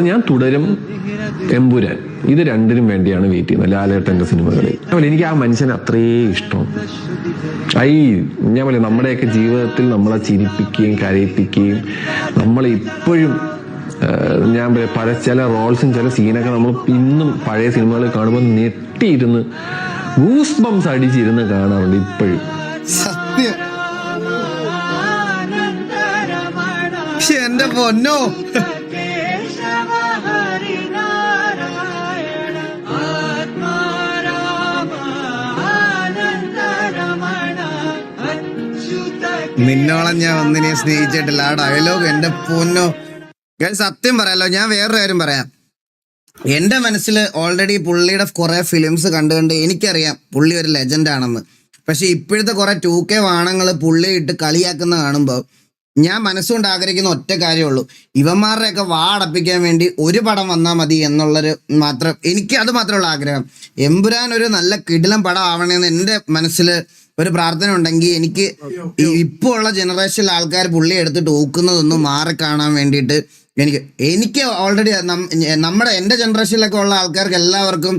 ഞാൻ തുടരും, എമ്പുരാൻ, ഇത് രണ്ടിനും വേണ്ടിയാണ് വെയിറ്റ് ചെയ്യുന്നത് ലാലേട്ടന്റെ സിനിമകളിൽ. അതുപോലെ എനിക്ക് ആ മനുഷ്യന് അത്രേ ഇഷ്ടം. ഞാൻ പോലെ നമ്മുടെയൊക്കെ ജീവിതത്തിൽ നമ്മളെ ചിരിപ്പിക്കുകയും കരയിപ്പിക്കുകയും നമ്മളെ ഇപ്പോഴും ഞാൻ പല ചില റോൾസും ചില സീനൊക്കെ നമ്മൾ ഇന്നും പഴയ സിനിമകളിൽ കാണുമ്പോൾ ഞെട്ടിയിരുന്ന് ഗൂസ് ബംസ് അടിച്ചിരുന്ന് കാണാറുണ്ട് ഇപ്പോഴും. സത്യം എന്റെ പൊന്നോ. നിന്നോളം ഞാൻ ഒന്നിനെ സ്നേഹിച്ചിട്ടില്ല. ആ ഡയലോഗ് എന്റെ പൊന്നോ. ഞാൻ സത്യം പറയാലോ, ഞാൻ വേറൊരു കാര്യം പറയാം. എന്റെ മനസ്സിൽ ഓൾറെഡി പുള്ളിയുടെ കുറെ ഫിലിംസ് കണ്ടുകൊണ്ട് എനിക്കറിയാം പുള്ളി ഒരു ലെജൻഡ് ആണെന്ന്. പക്ഷെ ഇപ്പോഴത്തെ കുറെ 2K വാണങ്ങൾ പുള്ളി ഇട്ട് കളിയാക്കുന്ന കാണുമ്പോൾ ഞാൻ മനസ്സുകൊണ്ട് ആഗ്രഹിക്കുന്ന ഒറ്റ കാര്യമുള്ളൂ, ഇവന്മാരുടെയൊക്കെ അടപ്പിക്കാൻ വേണ്ടി ഒരു പടം വന്നാൽ മതി എന്നുള്ളൊരു മാത്രം, എനിക്ക് അത് മാത്രമുള്ള ആഗ്രഹം. എമ്പുരാൻ ഒരു നല്ല കിടിലം പടം ആവണമെന്ന് എൻ്റെ മനസ്സിൽ ഒരു പ്രാർത്ഥന ഉണ്ടെങ്കിൽ എനിക്ക് ഇപ്പോൾ ഉള്ള ജനറേഷനിൽ ആൾക്കാർ പുള്ളി എടുത്തിട്ട് ഊക്കുന്നതൊന്നും മാറി കാണാൻ വേണ്ടിയിട്ട് എനിക്ക് ഓൾറെഡി എൻ്റെ ജനറേഷനിലൊക്കെ ഉള്ള ആൾക്കാർക്ക് എല്ലാവർക്കും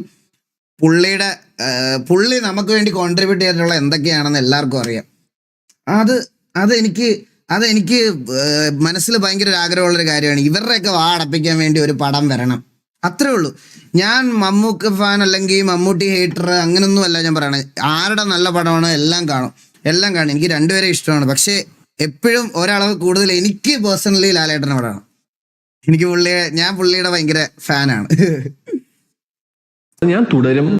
പുള്ളി നമുക്ക് വേണ്ടി കോൺട്രിബ്യൂട്ട് ചെയ്തിട്ടുള്ള എന്തൊക്കെയാണെന്ന് എല്ലാവർക്കും അറിയാം. അതെനിക്ക് മനസ്സിൽ ഭയങ്കര ഒരു ആഗ്രഹമുള്ളൊരു കാര്യമാണ്. ഇവരുടെയൊക്കെ അടപ്പിക്കാൻ വേണ്ടി ഒരു പടം വരണം, അത്രേ ഉള്ളൂ. ഞാൻ മമ്മൂക്ക ഫാൻ അല്ലെങ്കിൽ മമ്മൂട്ടി ഹേറ്റർ അങ്ങനൊന്നും അല്ല ഞാൻ പറയണത്. ആരുടെ നല്ല പടമാണ് എല്ലാം കാണും. എനിക്ക് രണ്ടുപേരെ ഇഷ്ടമാണ്. പക്ഷെ എപ്പോഴും ഒരളവ് കൂടുതൽ എനിക്ക് പേഴ്സണലി ലാലേട്ടൻ്റെ പടമാണ്. ഞാൻ പുള്ളിയുടെ ഭയങ്കര ഫാനാണ്. ഞാൻ തുടരും.